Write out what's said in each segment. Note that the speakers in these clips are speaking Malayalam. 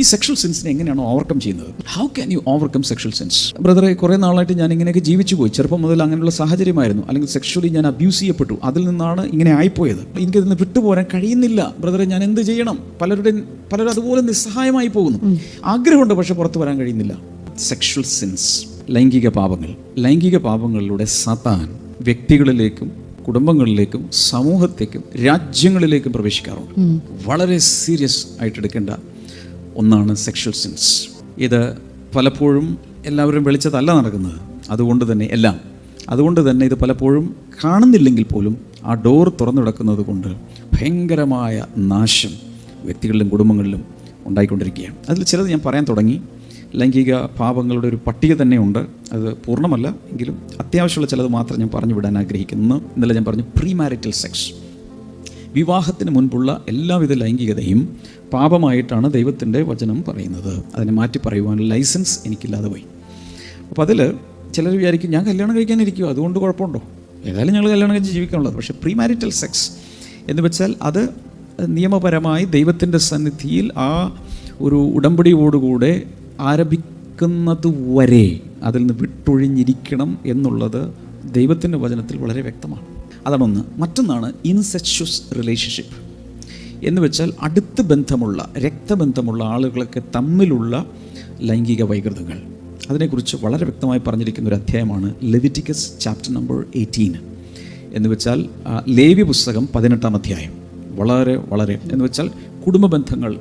ഈ സെക്ഷൽ സെൻസിനെ എങ്ങനെയാണ് ഓവർകം ചെയ്യുന്നത്? How can you overcome sexual sense? ബ്രദറെ, കുറേ നാളായിട്ട് ഞാൻ ഇങ്ങനെയൊക്കെ ജീവിച്ചു പോയി. ചെറുപ്പം മുതൽ അങ്ങനെയുള്ള സാഹചര്യമായിരുന്നു, അല്ലെങ്കിൽ സെക്ഷലി ഞാൻ അബ്യൂസ് ചെയ്യപ്പെട്ടു. അതിൽ നിന്നാണ് ഇങ്ങനെ ആയിപ്പോയത്. എനിക്കതിൽ നിന്ന് വിട്ടുപോരാൻ കഴിയുന്നില്ല. ബ്രദറെ, ഞാൻ എന്ത് ചെയ്യണം? പലരും അതുപോലെ നിസ്സഹായമായി പോകുന്നു. ആഗ്രഹമുണ്ട്, പക്ഷെ പുറത്തു വരാൻ കഴിയുന്നില്ല. സെക്ഷൽ സെൻസ്, ലൈംഗിക പാപങ്ങളിലൂടെ സാത്താൻ വ്യക്തികളിലേക്കും കുടുംബങ്ങളിലേക്കും സമൂഹത്തേക്കും രാജ്യങ്ങളിലേക്കും പ്രവേശിക്കാറുണ്ട്. വളരെ സീരിയസ് ആയിട്ട് എടുക്കേണ്ട ഒന്നാണ് സെക്ഷൽ സെൻസ്. ഇത് പലപ്പോഴും എല്ലാവരും വെളിച്ചത്തല്ല നടക്കുന്നത്. അതുകൊണ്ട് തന്നെ ഇത് പലപ്പോഴും കാണുന്നില്ലെങ്കിൽ പോലും ആ ഡോർ തുറന്നു കിടക്കുന്നത് കൊണ്ട് ഭയങ്കരമായ നാശം വ്യക്തികളിലും കുടുംബങ്ങളിലും ഉണ്ടായിക്കൊണ്ടിരിക്കുകയാണ്. അതിൽ ചിലത് ഞാൻ പറയാൻ തുടങ്ങി. ലൈംഗിക പാപങ്ങളുടെ ഒരു പട്ടിക തന്നെയുണ്ട്. അത് പൂർണ്ണമല്ല എങ്കിലും അത്യാവശ്യമുള്ള ചിലത് മാത്രം ഞാൻ പറഞ്ഞു വിടാൻ ആഗ്രഹിക്കുന്നു. ഇന്നലെ ഞാൻ പറഞ്ഞു പ്രീ മാരിറ്റൽ സെക്സ്. വിവാഹത്തിന് മുൻപുള്ള എല്ലാവിധ ലൈംഗികതയും പാപമായിട്ടാണ് ദൈവത്തിൻ്റെ വചനം പറയുന്നത്. അതിനെ മാറ്റി പറയുവാനുള്ള ലൈസൻസ് എനിക്കില്ലാതെ പോയി. അപ്പോൾ അതിൽ ചിലർ വിചാരിക്കും, ഞാൻ കല്യാണം കഴിക്കാനിരിക്കുമോ, അതുകൊണ്ട് കുഴപ്പമുണ്ടോ? ഏതായാലും ഞങ്ങൾ കല്യാണം കഴിച്ച് ജീവിക്കാനുള്ളത്. പക്ഷേ പ്രീ മാരിറ്റൽ സെക്സ് എന്ന് വെച്ചാൽ അത് നിയമപരമായി ദൈവത്തിൻ്റെ സന്നിധിയിൽ ആ ഒരു ഉടമ്പടിയോടുകൂടെ ആരംഭിക്കുന്നത് വരെ അതിൽ നിന്ന് വിട്ടൊഴിഞ്ഞിരിക്കണം എന്നുള്ളത് ദൈവത്തിൻ്റെ വചനത്തിൽ വളരെ വ്യക്തമാണ്. അതാണൊന്ന്. മറ്റൊന്നാണ് ഇൻസെക്ഷ്വസ് റിലേഷൻഷിപ്പ് എന്ന് വെച്ചാൽ അടുത്ത ബന്ധമുള്ള രക്തബന്ധമുള്ള ആളുകളൊക്കെ തമ്മിലുള്ള ലൈംഗിക വൈകൃതങ്ങൾ. അതിനെക്കുറിച്ച് വളരെ വ്യക്തമായി പറഞ്ഞിരിക്കുന്ന ഒരു അധ്യായമാണ് ലെവിറ്റിക്കസ് ചാപ്റ്റർ നമ്പർ 18 എന്ന് വെച്ചാൽ ലേവ്യ പുസ്തകം 18-ാം അധ്യായം. വളരെ എന്ന് വെച്ചാൽ കുടുംബ ബന്ധങ്ങൾ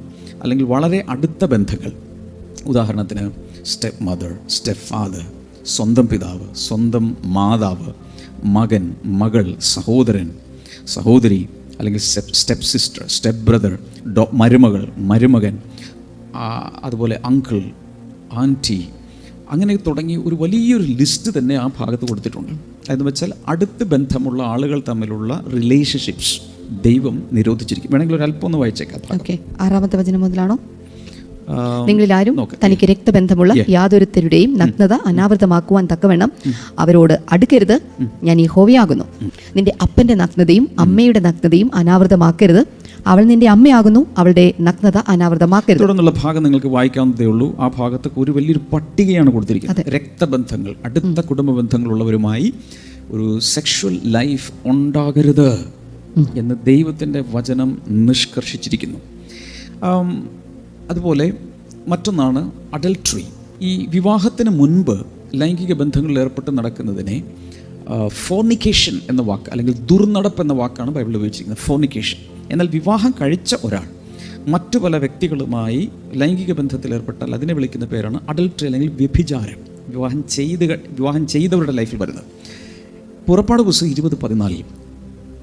അല്ലെങ്കിൽ വളരെ അടുത്ത ബന്ധങ്ങൾ. ഉദാഹരണത്തിന് സ്റ്റെപ്പ് മദർ, സ്റ്റെപ്പ് ഫാദർ, സ്വന്തം പിതാവ്, സ്വന്തം മാതാവ്, മകൻ, മകൾ, സഹോദരൻ, സഹോദരി, അല്ലെങ്കിൽ സ്റ്റെപ്പ് സിസ്റ്റർ, സ്റ്റെപ്പ് ബ്രദർ, മരുമകൻ, അതുപോലെ അങ്കിൾ, ആൻറ്റി, അങ്ങനെ തുടങ്ങി ഒരു വലിയൊരു ലിസ്റ്റ് തന്നെ ആ ഭാഗത്ത് കൊടുത്തിട്ടുണ്ട്. അതെന്ന് വെച്ചാൽ അടുത്ത് ബന്ധമുള്ള ആളുകൾ തമ്മിലുള്ള റിലേഷൻഷിപ്സ് ദൈവം നിരോധിച്ചിരിക്കും. വേണമെങ്കിൽ ഒരു അല്പം ഒന്ന് വായിച്ചേക്കാം. 6-ാമത്തെ വചനം മുതലാണോ? നിങ്ങളിൽ ആരും തനിക്ക് രക്തബന്ധമുള്ള യാതൊരുത്തരുടെയും നഗ്നത അനാവൃതമാക്കുവാൻ തക്കവണ്ണം അവരോട് അടുക്കരുത്, ഞാൻ യഹോവയാകുന്നു. നിന്റെ അപ്പന്റെ നഗ്നതയും അമ്മയുടെ നഗ്നതയും അനാവൃതമാക്കരുത്, അവൾ നിന്റെ അമ്മയാകുന്നു, അവളുടെ നഗ്നത അനാവൃതമാക്കരുത്. തുടർന്നുള്ള ഭാഗം നിങ്ങൾക്ക് വായിക്കാവുന്നതേ ഉള്ളൂ. ആ ഭാഗത്ത് ഒരു വലിയൊരു പട്ടികയാണ് കൊടുത്തിരിക്കുന്നത്. രക്തബന്ധങ്ങൾ, അടുത്ത കുടുംബ ബന്ധങ്ങളുള്ളവരുമായി ഒരു സെക്ഷൽ ലൈഫ് ഉണ്ടാകരുത് എന്ന് ദൈവത്തിൻ്റെ വചനം നിഷ്കർഷിച്ചിരിക്കുന്നു. അതുപോലെ മറ്റൊന്നാണ് അഡൽട്ടറി. ഈ വിവാഹത്തിന് മുൻപ് ലൈംഗിക ബന്ധങ്ങളിൽ ഏർപ്പെട്ട് നടക്കുന്നതിനെ ഫോർണിക്കേഷൻ എന്ന വാക്ക് അല്ലെങ്കിൽ ദുർനടപ്പ് എന്ന വാക്കാണ് ബൈബിളിൽ ഉപയോഗിച്ചിരിക്കുന്നത്, ഫോർണിക്കേഷൻ. എന്നാൽ വിവാഹം കഴിച്ച ഒരാൾ മറ്റു പല വ്യക്തികളുമായി ലൈംഗിക ബന്ധത്തിൽ ഏർപ്പെട്ടാൽ അതിനെ വിളിക്കുന്ന പേരാണ് അഡൽട്ടറി അല്ലെങ്കിൽ വ്യഭിചാരം. വിവാഹം ചെയ്തവരുടെ ലൈഫിൽ വരുന്നത്. പുറപ്പാട് പുസ്തകം 20:14,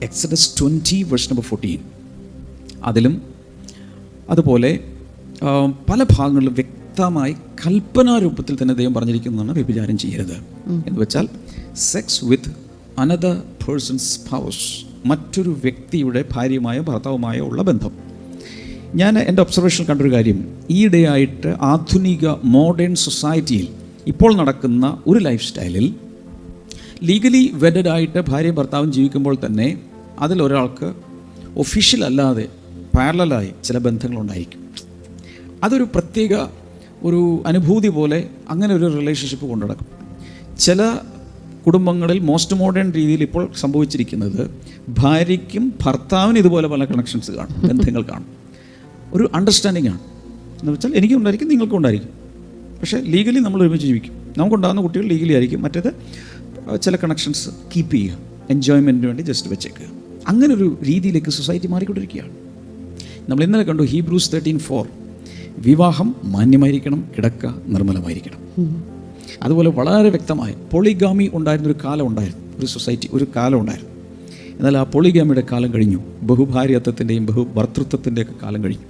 എക്സഡസ് 20:14 അതിലും അതുപോലെ പല ഭാഗങ്ങളിലും വ്യക്തമായി കൽപ്പനാരൂപത്തിൽ തന്നെ ദൈവം പറഞ്ഞിരിക്കുന്നതാണ് വ്യഭിചാരം ചെയ്യരുത് എന്ന് വെച്ചാൽ sex with another person's spouse, മറ്റൊരു വ്യക്തിയുടെ ഭാര്യയുമായോ ഭർത്താവുമായോ ഉള്ള ബന്ധം. ഞാൻ എൻ്റെ ഒബ്സർവേഷനിൽ കണ്ടൊരു കാര്യം, ഈയിടെയായിട്ട് ആധുനിക മോഡേൺ സൊസൈറ്റിയിൽ ഇപ്പോൾ നടക്കുന്ന ഒരു ലൈഫ് സ്റ്റൈലിൽ ലീഗലി വെഡഡ് ആയിട്ട് ഭാര്യയും ഭർത്താവും ജീവിക്കുമ്പോൾ തന്നെ അതിലൊരാൾക്ക് ഒഫീഷ്യൽ അല്ലാതെ പാരലലായി ചില ബന്ധങ്ങളുണ്ടായിരിക്കും. അതൊരു പ്രത്യേക ഒരു അനുഭൂതി പോലെ അങ്ങനെ ഒരു റിലേഷൻഷിപ്പ് കൊണ്ടു നടക്കും. ചില കുടുംബങ്ങളിൽ മോസ്റ്റ് മോഡേൺ രീതിയിൽ ഇപ്പോൾ സംഭവിച്ചിരിക്കുന്നത് ഭാര്യയ്ക്കും ഭർത്താവിനും ഇതുപോലെ പല കണക്ഷൻസ് കാണും, ബന്ധങ്ങൾ കാണും. ഒരു അണ്ടർസ്റ്റാൻഡിംഗ് ആണ് എന്ന് വെച്ചാൽ എനിക്കും ഉണ്ടായിരിക്കും നിങ്ങൾക്കും ഉണ്ടായിരിക്കും. പക്ഷേ ലീഗലി നമ്മൾ ഒരുമിച്ച് ജീവിക്കും. നമുക്കുണ്ടാകുന്ന കുട്ടികൾ ലീഗലി ആയിരിക്കും. മറ്റേത് ചില കണക്ഷൻസ് കീപ്പ് ചെയ്യുക, എൻജോയ്മെൻറ്റിന് വേണ്ടി ജസ്റ്റ് വെച്ചേക്കുക. അങ്ങനൊരു രീതിയിലേക്ക് സൊസൈറ്റി മാറിക്കൊണ്ടിരിക്കുകയാണ്. നമ്മൾ ഇന്നലെ കണ്ടു ഹീബ്രൂസ് 13:4, വിവാഹം മാന്യമായിരിക്കണം, കിടക്ക നിർമ്മലമായിരിക്കണം. അതുപോലെ വളരെ വ്യക്തമായ പൊളിഗാമി ഉണ്ടായിരുന്നൊരു കാലം ഉണ്ടായിരുന്നു, ഒരു സൊസൈറ്റി, ഒരു കാലം ഉണ്ടായിരുന്നു. എന്നാൽ ആ പൊളിഗാമിയുടെ കാലം കഴിഞ്ഞു, ബഹുഭാര്യത്വത്തിൻ്റെയും ബഹുഭർത്തൃത്വത്തിൻ്റെയൊക്കെ കാലം കഴിഞ്ഞു.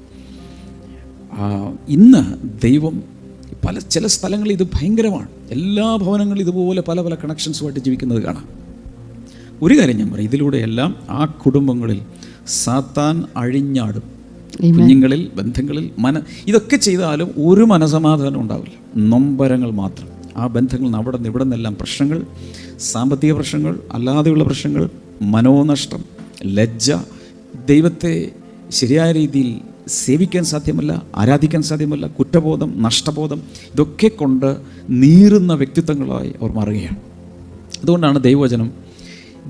ഇന്ന് ദൈവം ചില സ്ഥലങ്ങളിൽ ഇത് ഭയങ്കരമാണ്. എല്ലാ ഭവനങ്ങളും ഇതുപോലെ പല പല കണക്ഷൻസുമായിട്ട് ജീവിക്കുന്നത് കാണാം. ഒരു കാര്യം ഞാൻ പറയും, ഇതിലൂടെയെല്ലാം ആ കുടുംബങ്ങളിൽ സാത്താൻ അഴിഞ്ഞാടും. കുഞ്ഞുങ്ങളിൽ, ബന്ധങ്ങളിൽ ഇതൊക്കെ ചെയ്താലും ഒരു മനസമാധാനം ഉണ്ടാവില്ല, നൊമ്പരങ്ങൾ മാത്രം. ആ ബന്ധങ്ങളിൽ നിന്ന് അവിടെ നിന്ന് ഇവിടെ നിന്നെല്ലാം പ്രശ്നങ്ങൾ, സാമ്പത്തിക പ്രശ്നങ്ങൾ, അല്ലാതെയുള്ള പ്രശ്നങ്ങൾ, മനോനഷ്ടം, ലജ്ജ, ദൈവത്തെ ശരിയായ രീതിയിൽ സേവിക്കാൻ സാധ്യമല്ല, ആരാധിക്കാൻ സാധ്യമല്ല. കുറ്റബോധം, നഷ്ടബോധം, ഇതൊക്കെ കൊണ്ട് നീറുന്ന വ്യക്തിത്വങ്ങളായി അവർ മാറുകയാണ്. അതുകൊണ്ടാണ്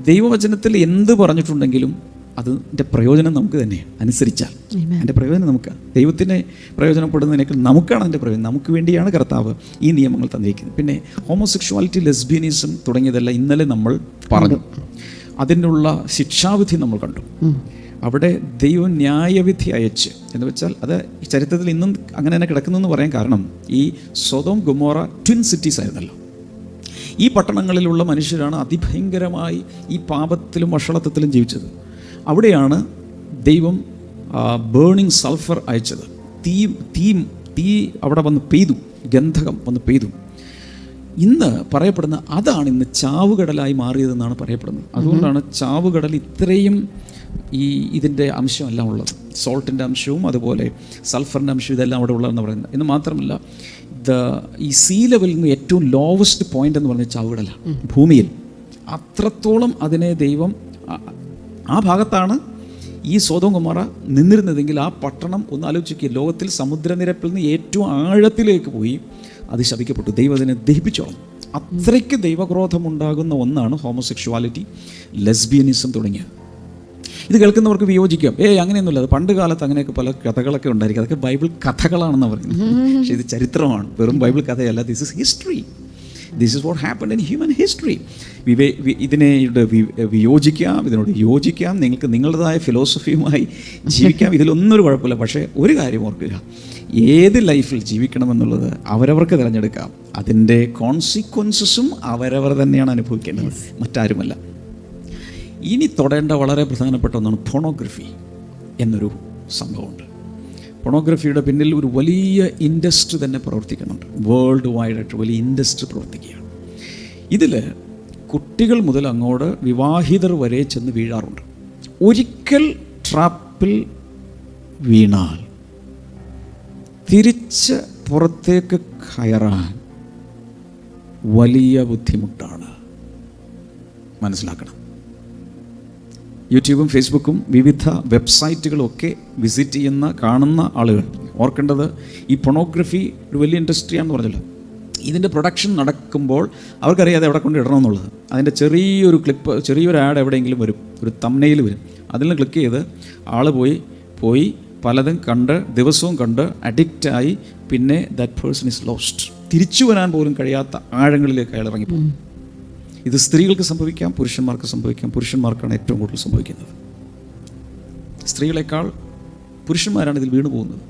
ദൈവവചനത്തിൽ എന്ത് പറഞ്ഞിട്ടുണ്ടെങ്കിലും അതിൻ്റെ പ്രയോജനം നമുക്ക് തന്നെ അനുസരിച്ചാൽ അതിൻ്റെ പ്രയോജനം നമുക്ക്, ദൈവത്തിന് പ്രയോജനപ്പെടുന്നതിനേക്കാൾ നമുക്കാണ് അതിൻ്റെ പ്രയോജനം. നമുക്ക് വേണ്ടിയാണ് കർത്താവ് ഈ നിയമങ്ങൾ തന്നിരിക്കുന്നത്. പിന്നെ ഹോമോസെക്ഷുവാലിറ്റി, ലെസ്ബിയനിസം തുടങ്ങിയതെല്ലാം ഇന്നലെ നമ്മൾ പറഞ്ഞു. അതിനുള്ള ശിക്ഷാവിധി നമ്മൾ കണ്ടു. അവിടെ ദൈവം ന്യായവിധി അയച്ച് എന്ന് വെച്ചാൽ അത് ചരിത്രത്തിൽ ഇന്നും അങ്ങനെ തന്നെ കിടക്കുന്നു എന്ന് പറയാൻ കാരണം ഈ സൊദോം ഗൊമോറ ട്വിൻ സിറ്റീസ് ആയിരുന്നല്ലോ. ഈ പട്ടണങ്ങളിലുള്ള മനുഷ്യരാണ് അതിഭയങ്കരമായി ഈ പാപത്തിലും വഷളത്വത്തിലും ജീവിച്ചത്. അവിടെയാണ് ദൈവം ബേണിംഗ് സൾഫർ അയച്ചത്. തീ അവിടെ വന്ന് പെയ്തു, ഗന്ധകം വന്ന് പെയ്തു. ഇന്ന് പറയപ്പെടുന്ന അതാണ് ഇന്ന് ചാവുകടലായി മാറിയതെന്നാണ് പറയപ്പെടുന്നത്. അതുകൊണ്ടാണ് ചാവുകടൽ ഇത്രയും ഇതിൻ്റെ അംശമെല്ലാം ഉള്ളത്. സോൾട്ടിൻ്റെ അംശവും അതുപോലെ സൾഫറിൻ്റെ അംശവും ഇതെല്ലാം അവിടെ ഉള്ളതെന്ന് പറയുന്നത്. എന്ന് മാത്രമല്ല ഈ സീ ലെവലിൽ നിന്ന് ഏറ്റവും ലോവസ്റ്റ് പോയിന്റ് എന്ന് പറഞ്ഞാൽ ചാവുകടലാണ് ഭൂമിയിൽ. അത്രത്തോളം അതിനെ ദൈവം ആ ഭാഗത്താണ് ഈ സൊദോം ഗൊമോറ നിന്നിരുന്നതെങ്കിൽ ആ പട്ടണം ഒന്ന് ആലോചിക്കുക, ലോകത്തിൽ സമുദ്രനിരപ്പിൽ നിന്ന് ഏറ്റവും ആഴത്തിലേക്ക് പോയി അത് ശപിക്കപ്പെട്ടു. ദൈവം അതിനെ ദഹിപ്പിച്ചോളും. അത്രയ്ക്ക് ദൈവക്രോധമുണ്ടാകുന്ന ഒന്നാണ് ഹോമോസെക്ഷുവാലിറ്റി, ലെസ്ബിയനിസം തുടങ്ങിയത്. ഇത് കേൾക്കുന്നവർക്ക് വിയോജിക്കാം. അങ്ങനെയൊന്നുമില്ല, അത് പണ്ട് കാലത്ത് അങ്ങനെയൊക്കെ പല കഥകളൊക്കെ ഉണ്ടായിരിക്കും. അതൊക്കെ ബൈബിൾ കഥകളാണെന്ന് പറയുന്നത്. പക്ഷേ ഇത് ചരിത്രമാണ്, വെറും ബൈബിൾ കഥയല്ല. This is history. This is what happened in human history. ഇതിനെ വിയോജിക്കാം, ഇതിനോട് യോജിക്കാം, നിങ്ങൾക്ക് നിങ്ങളുടേതായ ഫിലോസഫിയുമായി ജീവിക്കാം. ഇതിലൊന്നും ഒരു കുഴപ്പമില്ല. പക്ഷേ ഒരു കാര്യം ഓർക്കുക, ഏത് ലൈഫിൽ ജീവിക്കണമെന്നുള്ളത് അവരവർക്ക് തിരഞ്ഞെടുക്കാം. അതിൻ്റെ കോൺസിക്വൻസസും അവരവർ തന്നെയാണ് അനുഭവിക്കേണ്ടത്, മറ്റാരുമല്ല. ഇനി തൊടേണ്ട വളരെ പ്രധാനപ്പെട്ട ഒന്നാണ് പോണോഗ്രഫി എന്നൊരു സംഭവമുണ്ട്. പോണോഗ്രഫിയുടെ പിന്നിൽ ഒരു വലിയ ഇൻഡസ്ട്രി തന്നെ പ്രവർത്തിക്കുന്നുണ്ട്. വേൾഡ് വൈഡായിട്ട് വലിയ ഇൻഡസ്ട്രി പ്രവർത്തിക്കുകയാണ്. ഇതിൽ കുട്ടികൾ മുതൽ അങ്ങോട്ട് വിവാഹിതർ വരെ ചെന്ന് വീഴാറുണ്ട്. ഒരിക്കൽ ട്രാപ്പിൽ വീണാൽ തിരിച്ച് പുറത്തേക്ക് കയറാൻ വലിയ ബുദ്ധിമുട്ടാണ്. മനസ്സിലാക്കണം. യൂട്യൂബും ഫേസ്ബുക്കും വിവിധ വെബ്സൈറ്റുകളും ഒക്കെ വിസിറ്റ് ചെയ്യുന്ന കാണുന്ന ആളുകൾ ഓർക്കേണ്ടത്, ഈ പൊണോഗ്രഫി ഒരു വലിയ ഇൻഡസ്ട്രിയാണെന്ന് പറഞ്ഞല്ലോ. ഇതിൻ്റെ പ്രൊഡക്ഷൻ നടക്കുമ്പോൾ അവർക്കറിയാതെ എവിടെ കൊണ്ട് ഇടണമെന്നുള്ളത്. അതിൻ്റെ ചെറിയൊരു ക്ലിപ്പ്, ചെറിയൊരു ആഡ് എവിടെയെങ്കിലും വരും, ഒരു തംബ്നെയിൽ വരും. അതിൽ നിന്ന് ക്ലിക്ക് ചെയ്ത് ആൾ പോയി പലതും കണ്ട് ദിവസവും കണ്ട് അഡിക്റ്റായി പിന്നെ ദാറ്റ് പേഴ്സൺ ഇസ് ലോസ്റ്റ്. തിരിച്ചു വരാൻ പോലും കഴിയാത്ത ആഴങ്ങളിലേക്ക് അയാൾ ഇറങ്ങിപ്പോകും. ഇത് സ്ത്രീകൾക്ക് സംഭവിക്കാം, പുരുഷന്മാർക്ക് സംഭവിക്കാം. പുരുഷന്മാർക്കാണ് ഏറ്റവും കൂടുതൽ സംഭവിക്കുന്നത്. സ്ത്രീകളെക്കാൾ പുരുഷന്മാരാണ് ഇതിൽ വീണു പോകുന്നത്.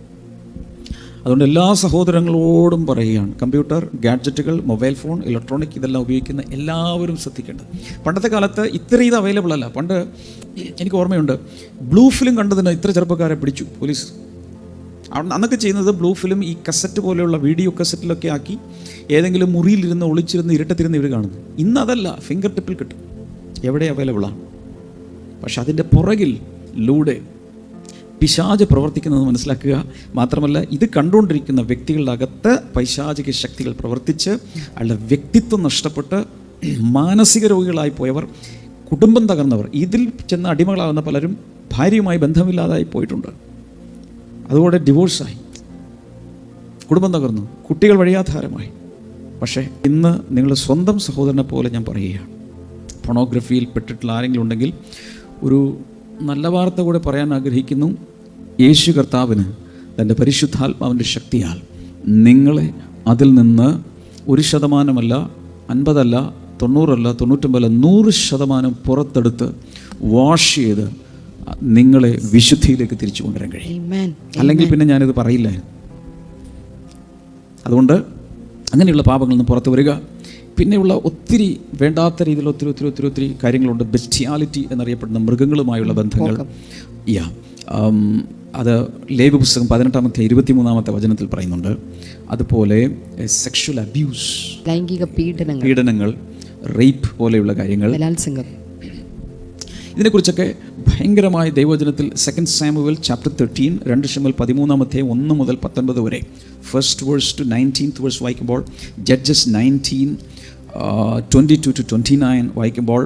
അതുകൊണ്ട് എല്ലാ സഹോദരങ്ങളോടും പറയുകയാണ്, കമ്പ്യൂട്ടർ, ഗാഡ്ജറ്റുകൾ, മൊബൈൽ ഫോൺ, ഇലക്ട്രോണിക് ഇതെല്ലാം ഉപയോഗിക്കുന്ന എല്ലാവരും ശ്രദ്ധിക്കേണ്ടത്. പണ്ടത്തെ കാലത്ത് ഇത്ര ഇത് അവൈലബിൾ അല്ല. പണ്ട് എനിക്ക് ഓർമ്മയുണ്ട്, ബ്ലൂ ഫിലിം കണ്ടതിന് ഇത്ര ചെറുപ്പക്കാരെ പിടിച്ചു പോലീസ്. അന്നൊക്കെ ചെയ്യുന്നത് ബ്ലൂ ഫിലിം ഈ കസറ്റ് പോലെയുള്ള വീഡിയോ കസറ്റിലൊക്കെ ആക്കി ഏതെങ്കിലും മുറിയിലിരുന്ന് ഒളിച്ചിരുന്ന് ഇരുട്ടത്തിരുന്ന് ഇവർ കാണുന്നു. ഇന്ന് അതല്ല, ഫിംഗർ ടിപ്പിൽ കിട്ടും, എവിടെ അവൈലബിളാണ്. പക്ഷെ അതിൻ്റെ പുറകിൽ ലൂടെ പിശാച് പ്രവർത്തിക്കുന്നത് മനസ്സിലാക്കുക. മാത്രമല്ല, ഇത് കണ്ടുകൊണ്ടിരിക്കുന്ന വ്യക്തികളുടെ അകത്ത് പൈശാചിക ശക്തികൾ പ്രവർത്തിച്ച് അയാളുടെ വ്യക്തിത്വം നഷ്ടപ്പെട്ട് മാനസിക രോഗികളായി പോയവർ, കുടുംബം തകർന്നവർ, ഇതിൽ ചെന്ന് അടിമകളാകുന്ന പലരും ഭാര്യയുമായി ബന്ധമില്ലാതായി പോയിട്ടുണ്ട്. അതുകൂടെ ഡിവോഴ്സായി, കുടുംബം തകർന്നു, കുട്ടികൾ വഴിയാധാരമായി. പക്ഷേ ഇന്ന് നിങ്ങളുടെ സ്വന്തം സഹോദരനെ പോലെ ഞാൻ പറയുകയാണ്, പൊണോഗ്രഫിയിൽ പെട്ടിട്ടുള്ള ആരെങ്കിലും ഉണ്ടെങ്കിൽ ഒരു നല്ല വാർത്ത കൂടെ പറയാൻ ആഗ്രഹിക്കുന്നു. യേശു കർത്താവിന് തൻ്റെ പരിശുദ്ധാത്മാവിൻ്റെ ശക്തിയാൽ നിങ്ങളെ അതിൽ നിന്ന് 1% 50 90 99 100% പുറത്തെടുത്ത് വാഷ് ചെയ്ത് നിങ്ങളെ വിശുദ്ധിയിലേക്ക് തിരിച്ചു കൊണ്ടുവരാൻ കഴിയും. അല്ലെങ്കിൽ പിന്നെ ഞാനിത് പറയില്ലായിരുന്നു. അതുകൊണ്ട് അങ്ങനെയുള്ള പാപങ്ങളിൽ നിന്ന് പുറത്തു വരിക. പിന്നെയുള്ള ഒത്തിരി വേണ്ടാത്ത രീതിയിൽ ഒത്തിരി കാര്യങ്ങളുണ്ട്. ബെസ്റ്റിയാലിറ്റി എന്നറിയപ്പെടുന്ന മൃഗങ്ങളുമായുള്ള ബന്ധങ്ങൾ. അത് ലേവ്യ പുസ്തകം 18 23 വചനത്തിൽ പറയുന്നുണ്ട്. അതുപോലെ സെക്ഷൽ അബ്യൂസ്, ലൈംഗിക പീഡനങ്ങൾ, റേപ്പ് പോലെയുള്ള കാര്യങ്ങൾ, ഇതിനെക്കുറിച്ചൊക്കെ ഭയങ്കരമായ ദൈവവചനത്തിൽ 2 സാമുവേൽ ചാപ്റ്റർ 13 2 ശമൂവേൽ 13 1 മുതൽ 19 വരെ 1st verse to 19th verse വായിക്കുമ്പോൾ, ജഡ്ജസ് 19 22 to 29 വായിക്കുമ്പോൾ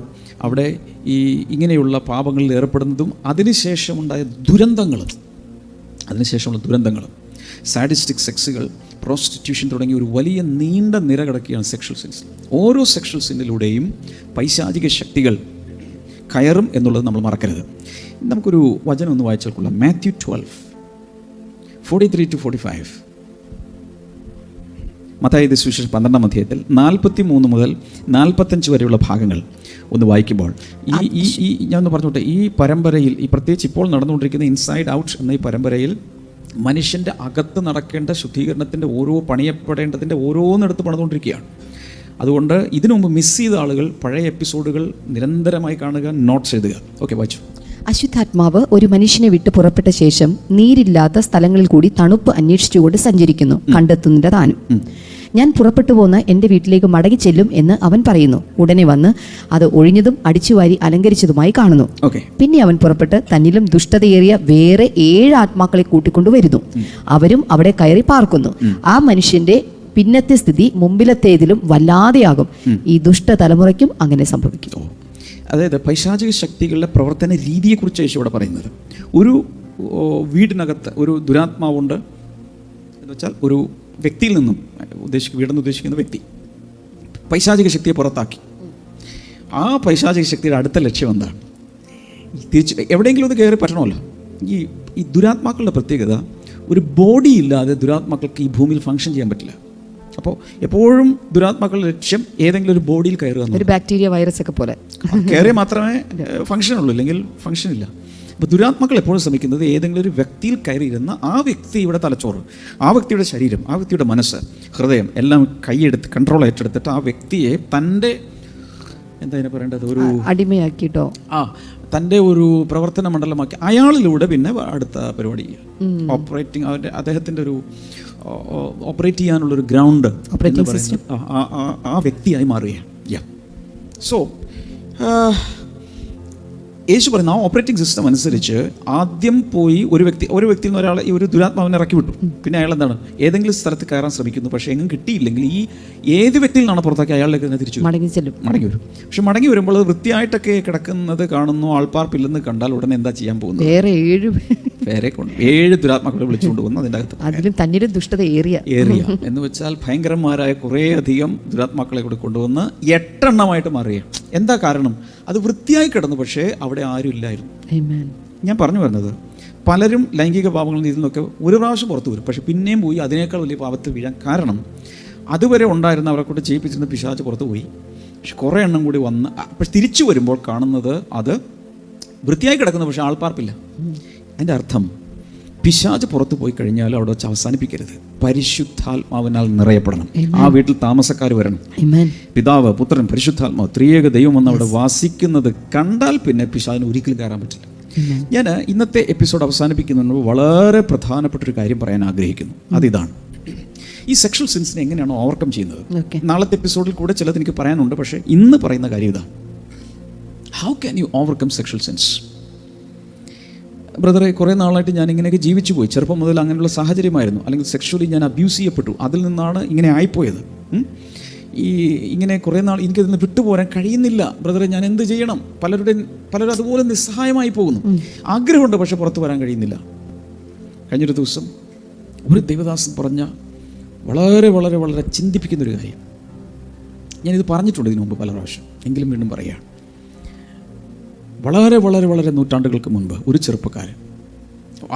അവിടെ ഈ ഇങ്ങനെയുള്ള പാപങ്ങളിൽ ഏർപ്പെടുന്നതും അതിനുശേഷമുണ്ടായ ദുരന്തങ്ങളും അതിനുശേഷമുള്ള ദുരന്തങ്ങൾ, സാഡിസ്റ്റിക് സെക്സുകൾ, പ്രോസ്റ്റിറ്റ്യൂഷൻ തുടങ്ങിയ ഒരു വലിയ നീണ്ട നിര കിടക്കുകയാണ് സെക്ഷൽ സിൻസിൽ. ഓരോ സെക്ഷൽ സിന്നിലൂടെയും പൈശാചിക ശക്തികൾ കയറും എന്നുള്ളത് നമ്മൾ മറക്കരുത്. നമുക്കൊരു വചനം ഒന്ന് വായിച്ചാൽ കൊള്ളാം. മാത്യു 12:43-45. മത്തായിയുടെ സുവിശേഷം 12-ാം അധ്യായത്തിൽ 43 മുതൽ 45 വരെയുള്ള ഭാഗങ്ങൾ ഒന്ന് വായിക്കുമ്പോൾ ഈ ഞാൻ ഒന്ന് പറഞ്ഞോട്ടെ, ഈ പരമ്പരയിൽ, ഈ പ്രത്യേകിച്ച് ഇപ്പോൾ നടന്നുകൊണ്ടിരിക്കുന്ന ഇൻസൈഡ് ഔട്ട് എന്ന ഈ പരമ്പരയിൽ മനുഷ്യൻ്റെ അകത്ത് നടക്കേണ്ട ശുദ്ധീകരണത്തിൻ്റെ പണിയപ്പെടേണ്ടതിൻ്റെ ഓരോന്നിടത്ത് പണിതുകൊണ്ടിരിക്കുകയാണ്. അതുകൊണ്ട് ഇതിനു മുമ്പ് മിസ് ചെയ്ത ആളുകൾ പഴയ എപ്പിസോഡുകൾ നിരന്തരമായി കാണുക, നോട്ട്സ് എഴുതുക. ഓക്കെ, വായിച്ചു. അശുദ്ധാത്മാവ് ഒരു മനുഷ്യനെ വിട്ട് പുറപ്പെട്ട ശേഷം നീരില്ലാത്ത സ്ഥലങ്ങളിൽ കൂടി തണുപ്പ് അന്വേഷിച്ചുകൊണ്ട് സഞ്ചരിക്കുന്നു, കണ്ടെത്തുന്നില്ല താനും. ഞാൻ പുറപ്പെട്ടു പോന്ന് എൻ്റെ വീട്ടിലേക്ക് മടങ്ങി ചെല്ലും എന്ന് അവൻ പറയുന്നു. ഉടനെ വന്ന് അത് ഒഴിഞ്ഞതും അടിച്ചുവാരി അലങ്കരിച്ചതുമായി കാണുന്നു. പിന്നെ അവൻ പുറപ്പെട്ട് തന്നിലും ദുഷ്ടതയേറിയ വേറെ 7 ആത്മാക്കളെ കൂട്ടിക്കൊണ്ടുവരുന്നു. അവരും അവിടെ കയറി പാർക്കുന്നു. ആ മനുഷ്യന്റെ പിന്നത്തെ സ്ഥിതി മുമ്പിലത്തേതിലും വല്ലാതെയാകും. ഈ ദുഷ്ടതലമുറയ്ക്കും അങ്ങനെ സംഭവിക്കും. അതായത് പൈശാചിക ശക്തികളുടെ പ്രവർത്തന രീതിയെക്കുറിച്ച് യേശു ഇവിടെ പറയുന്നത്. ഒരു വീടിനകത്ത് ഒരു ദുരാത്മാവുണ്ട് എന്ന് വെച്ചാൽ ഒരു വ്യക്തിയിൽ നിന്നും വീടെന്ന് ഉദ്ദേശിക്കുന്ന വ്യക്തി പൈശാചിക ശക്തിയെ പുറത്താക്കി. ആ പൈശാചിക ശക്തിയുടെ അടുത്ത ലക്ഷ്യം എന്താണ്? തിരിച്ച് എവിടെയെങ്കിലും ഒന്ന് കയറി പറ്റണമല്ലോ. ഈ ദുരാത്മാക്കളുടെ പ്രത്യേകത, ഒരു ബോഡി ഇല്ലാതെ ദുരാത്മാക്കൾക്ക് ഈ ഭൂമിയിൽ ഫംഗ്ഷൻ ചെയ്യാൻ പറ്റില്ല. അപ്പോൾ എപ്പോഴും ദുരാത്മാക്കളുടെ ലക്ഷ്യം ഏതെങ്കിലും ഒരു ബോഡിയിൽ കയറുക, ഒരു ബാക്ടീരിയ വൈറസ് ഒക്കെ പോലെ കയറിയാൽ മാത്രമേ ഫംഗ്ഷൻ ഉള്ളൂ, ഇല്ലെങ്കിൽ ഫംഗ്ഷൻ ഇല്ല. അപ്പോൾ ദുരാത്മാക്കൾ എപ്പോഴും ശ്രമിക്കുന്നത് ഏതെങ്കിലും ഒരു വ്യക്തിയിൽ കയറിയിരുന്ന ആ വ്യക്തിയുടെ തലച്ചോറ്, ആ വ്യക്തിയുടെ ശരീരം, ആ വ്യക്തിയുടെ മനസ്സ്, ഹൃദയം എല്ലാം കൈയെടുത്ത് കൺട്രോൾ ഏറ്റെടുത്തിട്ട് ആ വ്യക്തിയെ തൻ്റെ എന്താ പറയേണ്ടത്, ഒരു അടിമയാക്കിയിട്ടോ തൻ്റെ ഒരു പ്രവർത്തന മണ്ഡലമാക്കി അയാളിലൂടെ പിന്നെ അടുത്ത പരിപാടി ഓപ്പറേറ്റിംഗ്, അദ്ദേഹത്തിൻ്റെ ഒരു ഓപ്പറേറ്റ് ചെയ്യാനുള്ളൊരു ഗ്രൗണ്ട് ആ വ്യക്തിയായി മാറുകയാണ്. സോ യേശു പറയുന്ന ആ ഓപ്പറേറ്റിംഗ് സിസ്റ്റം അനുസരിച്ച് ആദ്യം പോയി ഒരു വ്യക്തിയിൽ നിന്ന് ഒരാളെ ഈ ഒരു ദുരാത്മാവിനെ ഇറക്കി വിട്ടു. പിന്നെ അയാൾ എന്താണ്, ഏതെങ്കിലും സ്ഥലത്ത് കയറാൻ ശ്രമിക്കുന്നു. പക്ഷേ എങ്ങും കിട്ടിയില്ലെങ്കിൽ ഈ ഏത് വ്യക്തിയിൽ നിന്നാണ് പുറത്താക്കി അയാളിലേക്ക് തന്നെ തിരിച്ചു മടങ്ങി വരും. പക്ഷെ മടങ്ങി വരുമ്പോൾ അത് വൃത്തിയായിട്ടൊക്കെ കിടക്കുന്നത് കാണുന്നു, ആൾപ്പാർപ്പില്ലെന്ന് കണ്ടാൽ ഉടനെ എന്താ ചെയ്യാൻ പോകുന്നത്? വേറെ 7 ദുരാത്മാക്കളെ വിളിച്ചുകൊണ്ട് വന്നു. അതിൻ്റെ അകത്ത് അതിലും തന്നിലും ദുഷ്ടത ഏറിയ എന്ന് വെച്ചാൽ ഭയങ്കരന്മാരായ കുറേയധികം ദുരാത്മാക്കളെ കൂടെ കൊണ്ടുവന്ന് 8 എണ്ണമായിട്ട് മാറുകയാണ്. എന്താ കാരണം? അത് വൃത്തിയായി കിടന്നു, പക്ഷേ അവിടെ ആരും ഇല്ലായിരുന്നു. ഞാൻ പറഞ്ഞു വരുന്നത്, പലരും ലൈംഗിക പാപങ്ങളിൽ നിന്നൊക്കെ ഒരു പ്രാവശ്യം പുറത്തു വരും, പക്ഷെ പിന്നെയും പോയി അതിനേക്കാൾ വലിയ പാപത്തിൽ വീഴാൻ കാരണം അതുവരെ ഉണ്ടായിരുന്ന അവരെ കൊണ്ട് ചെയ്യിപ്പിച്ചിരുന്ന പിശാച് പുറത്തു പോയി. പക്ഷെ കുറേ എണ്ണം കൂടി വന്ന് തിരിച്ചു വരുമ്പോൾ കാണുന്നത് അത് വൃത്തിയായി കിടക്കുന്നു, പക്ഷെ ആൾപ്പാർപ്പില്ല. അതിൻ്റെ അർത്ഥം പിശാച് പുറത്തു പോയി കഴിഞ്ഞാൽ അവിടെ വെച്ച് അവസാനിപ്പിക്കരുത്. പരിശുദ്ധാത്മാവിനാൽ നിറയപ്പെടണം. ആ വീട്ടിൽ താമസക്കാർ വരണം. പിതാവ്, പുത്രൻ, പരിശുദ്ധാത്മാവ്, ത്രിയേക ദൈവം വന്ന് അവിടെ വാസിക്കുന്നത് കണ്ടാൽ പിന്നെ പിശാചിന് ഒരിക്കലും കയറാൻ പറ്റില്ല. ഞാൻ ഇന്നത്തെ എപ്പിസോഡ് അവസാനിപ്പിക്കുന്നതിന് വളരെ പ്രധാനപ്പെട്ടൊരു കാര്യം പറയാൻ ആഗ്രഹിക്കുന്നു. അതിതാണ്, ഈ സെക്ഷൽ സിൻസിനെ എങ്ങനെയാണ് ഓവർകം ചെയ്യുന്നത്. നാളത്തെ എപ്പിസോഡിൽ കൂടെ ചിലത് എനിക്ക് പറയാനുണ്ട്, പക്ഷേ ഇന്ന് പറയുന്ന കാര്യം ഇതാണ്. How can you overcome sexual since? ബ്രദറെ, കുറേ നാളായിട്ട് ഞാൻ ഇങ്ങനെയൊക്കെ ജീവിച്ചു പോയി. ചെറുപ്പം മുതൽ അങ്ങനെയുള്ള സാഹചര്യമായിരുന്നു, അല്ലെങ്കിൽ സെക്ഷുവലി ഞാൻ അബ്യൂസ് ചെയ്യപ്പെട്ടു. അതിൽ നിന്നാണ് ഇങ്ങനെ ആയിപ്പോയത്. ഇങ്ങനെ കുറേ നാൾ എനിക്കതിൽ നിന്ന് വിട്ടുപോരാൻ കഴിയുന്നില്ല. ബ്രദറെ, ഞാൻ എന്ത് ചെയ്യണം? പലരും അതുപോലെ നിസ്സഹായമായി പോകുന്നു. ആഗ്രഹമുണ്ട്, പക്ഷെ പുറത്തു വരാൻ കഴിയുന്നില്ല. കഴിഞ്ഞൊരു ദിവസം ഒരു ദൈവദാസൻ പറഞ്ഞ വളരെ വളരെ വളരെ ചിന്തിപ്പിക്കുന്നൊരു കാര്യം ഞാനിത് പറഞ്ഞിട്ടുണ്ട് ഇതിനു മുമ്പ് പല പ്രാവശ്യം, എങ്കിലും വീണ്ടും പറയുകയാണ്. വളരെ വളരെ വളരെ നൂറ്റാണ്ടുകൾക്ക് മുൻപ് ഒരു ചെറുപ്പക്കാരൻ,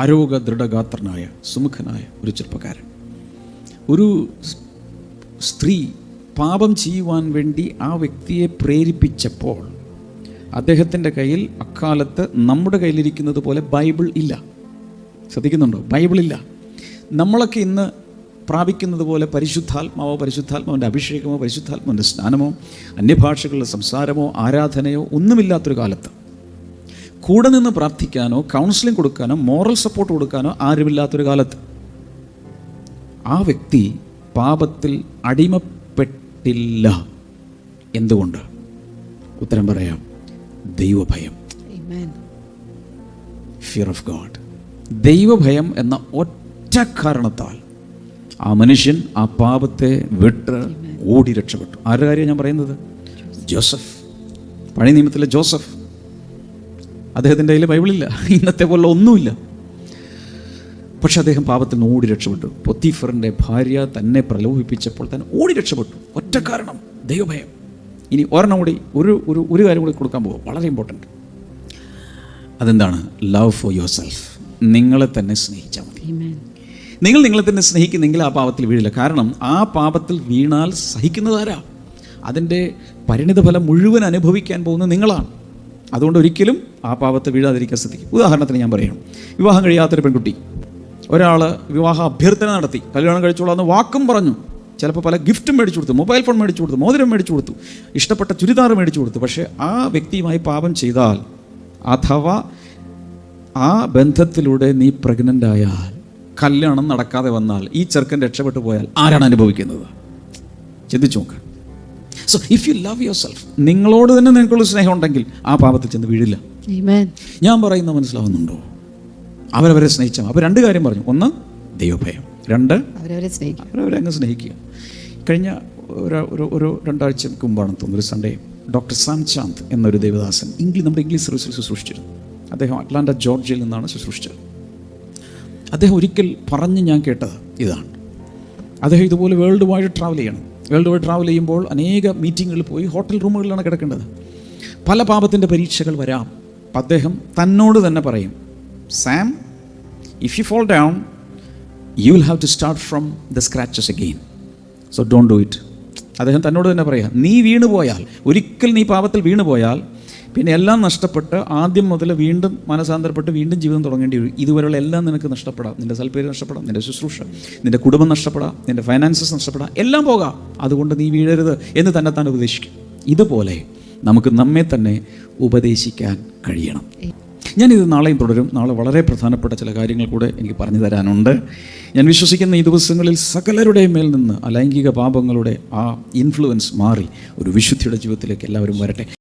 ആരോഗ്യ ദൃഢഗാത്രനായ സുമുഖനായ ഒരു ചെറുപ്പക്കാരൻ, ഒരു സ്ത്രീ പാപം ചെയ്യുവാൻ വേണ്ടി ആ വ്യക്തിയെ പ്രേരിപ്പിച്ചപ്പോൾ അദ്ദേഹത്തിൻ്റെ കയ്യിൽ അക്കാലത്ത് നമ്മുടെ കയ്യിലിരിക്കുന്നത് പോലെ ബൈബിൾ ഇല്ല. ശ്രദ്ധിക്കുന്നുണ്ടോ? ബൈബിളില്ല. നമ്മളൊക്കെ ഇന്ന് പ്രാപിക്കുന്നത് പോലെ പരിശുദ്ധാത്മാവിൻ്റെ അഭിഷേകമോ പരിശുദ്ധാത്മാവിൻ്റെ സ്നാനമോ അന്യഭാഷകളുടെ സംസാരമോ ആരാധനയോ ഒന്നുമില്ലാത്തൊരു കാലത്ത് കൂടെ നിന്ന് പ്രാർത്ഥിക്കാനോ കൗൺസിലിംഗ് കൊടുക്കാനോ മോറൽ സപ്പോർട്ട് കൊടുക്കാനോ ആരുമില്ലാത്തൊരു കാലത്ത് ആ വ്യക്തി പാപത്തിൽ അടിമപ്പെട്ടില്ല. എന്തുകൊണ്ട്? ഉത്തരം പറയാം, ദൈവഭയം. Fear of God. ദൈവഭയം എന്ന ഒറ്റ കാരണത്താൽ ആ മനുഷ്യൻ ആ പാപത്തെ വിട്ട് ഓടി രക്ഷപ്പെട്ടു. ആരുടെ കാര്യം ഞാൻ പറയുന്നത്? ജോസഫ്. പഴയ നിയമത്തിലെ ജോസഫ്. അദ്ദേഹത്തിൻ്റെ കയ്യിൽ ബൈബിളില്ല, ഇന്നത്തെ പോലെ ഒന്നുമില്ല. പക്ഷെ അദ്ദേഹം പാപത്തിൽ നിന്ന് ഓടി രക്ഷപ്പെട്ടു. പൊത്തീഫറിൻ്റെ ഭാര്യ തന്നെ പ്രലോഭിപ്പിച്ചപ്പോൾ തന്നെ ഓടി രക്ഷപ്പെട്ടു. ഒറ്റ കാരണം, ദൈവഭയം. ഇനി ഒരെണ്ണം കൂടി ഒരു കാര്യം കൂടി കൊടുക്കാൻ പോകും, വളരെ ഇമ്പോർട്ടൻറ്റ്. അതെന്താണ്? Love for your self. നിങ്ങളെ തന്നെ സ്നേഹിച്ചാൽ മതി. നിങ്ങൾ നിങ്ങളെ തന്നെ സ്നേഹിക്കുന്നെങ്കിൽ ആ പാപത്തിൽ വീഴില്ല. കാരണം ആ പാപത്തിൽ വീണാൽ സഹിക്കുന്നതാരാ? അതിൻ്റെ പരിണിതഫലം മുഴുവൻ അനുഭവിക്കാൻ പോകുന്നത് നിങ്ങളാണ്. അതുകൊണ്ട് ഒരിക്കലും ആ പാപത്തെ വീഴാതിരിക്കാൻ ശ്രദ്ധിക്കും. ഉദാഹരണത്തിന് ഞാൻ പറയണം, വിവാഹം കഴിയാത്തൊരു പെൺകുട്ടി, ഒരാൾ വിവാഹ അഭ്യർത്ഥന നടത്തി, കല്യാണം കഴിച്ചോളാന്ന് വാക്കും പറഞ്ഞു, ചിലപ്പോൾ പല ഗിഫ്റ്റും മേടിച്ചു കൊടുത്തു, മൊബൈൽ ഫോൺ മേടിച്ചു കൊടുത്തു, മോതിരം മേടിച്ചു കൊടുത്തു, ഇഷ്ടപ്പെട്ട ചുരിദാർ മേടിച്ചു കൊടുത്തു. പക്ഷേ ആ വ്യക്തിയുമായി പാപം ചെയ്താൽ, അഥവാ ആ ബന്ധത്തിലൂടെ നീ പ്രഗ്നൻ്റ് ആയാൽ, കല്യാണം നടക്കാതെ വന്നാൽ, ഈ ചെറുക്കൻ രക്ഷപ്പെട്ടു പോയാൽ ആരാണ് അനുഭവിക്കുന്നത്? ചിന്തിച്ചു നോക്ക്. So if you love your self, നിങ്ങളോട് തന്നെ നിനക്കുള്ള സ്നേഹം ഉണ്ടെങ്കിൽ ആ പാപത്തിൽ ചെന്ന് വീഴില്ല. ഞാൻ പറയുന്നത് മനസ്സിലാവുന്നുണ്ടോ? അവരവരെ സ്നേഹിച്ചാൽ. അപ്പോൾ രണ്ട് കാര്യം പറഞ്ഞു. ഒന്ന്, ദൈവഭയം. രണ്ട്, അവരവരെ അങ്ങ് സ്നേഹിക്കുക. കഴിഞ്ഞ ഒരു 2 ആഴ്ചക്ക് മുമ്പാണെന്ന് തോന്നുന്നു, ഒരു സൺഡേ ഡോക്ടർ സാം ചാന്ദ് എന്നൊരു ദേവദാസൻ നമ്മുടെ ഇംഗ്ലീഷ് സർവീസിൽ ശുശ്രൂഷിച്ചിരുന്നു. അദ്ദേഹം അറ്റ്ലാന്റ ജോർജിയയിൽ നിന്നാണ് ശുശ്രൂഷിച്ചത്. അദ്ദേഹം ഒരിക്കൽ പറഞ്ഞ് ഞാൻ കേട്ടത് ഇതാണ്. അദ്ദേഹം ഇതുപോലെ വേൾഡ് വൈഡ് ട്രാവൽ ചെയ്യണം. വേൾഡ് വൈഡ് ട്രാവൽ ചെയ്യുമ്പോൾ അനേക മീറ്റിങ്ങുകളിൽ പോയി ഹോട്ടൽ റൂമുകളിലാണ് കിടക്കേണ്ടത്. പല പാപത്തിൻ്റെ പരീക്ഷകൾ വരാം. അപ്പം അദ്ദേഹം തന്നോട് തന്നെ പറയും, Sam, if you fall down you will have to start from the scratches again, so don't do it. അദ്ദേഹം തന്നോട് തന്നെ പറയാം, നീ വീണു പോയാൽ, ഒരിക്കൽ നീ പാപത്തിൽ വീണു പോയാൽ പിന്നെ എല്ലാം നഷ്ടപ്പെട്ട് ആദ്യം മുതൽ വീണ്ടും മനസാന്തരപ്പെട്ട് വീണ്ടും ജീവിതം തുടങ്ങേണ്ടി വരും. ഇതുവരെയുള്ള എല്ലാം നിനക്ക് നഷ്ടപ്പെടാം. നിൻ്റെ സൽപ്പേര് നഷ്ടപ്പെടാം, നിൻ്റെ ശുശ്രൂഷ, നിൻ്റെ കുടുംബം നഷ്ടപ്പെടാം, നിൻ്റെ ഫൈനാൻസസ് നഷ്ടപ്പെടാം, എല്ലാം പോകാം. അതുകൊണ്ട് നീ വീഴരുത് എന്ന് തന്നെത്താൻ ഉപദേശിക്കും. ഇതുപോലെ നമുക്ക് നമ്മെ തന്നെ ഉപദേശിക്കാൻ കഴിയണം. ഞാനിത് നാളെയും തുടരും. നാളെ വളരെ പ്രധാനപ്പെട്ട ചില കാര്യങ്ങൾ കൂടെ എനിക്ക് പറഞ്ഞു തരാനുണ്ട്. ഞാൻ വിശ്വസിക്കുന്ന ഈ ദിവസങ്ങളിൽ സകലരുടെയും മേൽ നിന്ന് അലൈംഗിക പാപങ്ങളുടെ ആ ഇൻഫ്ലുവൻസ് മാറി ഒരു വിശുദ്ധിയുടെ ജീവിതത്തിലേക്ക് എല്ലാവരും വരട്ടെ.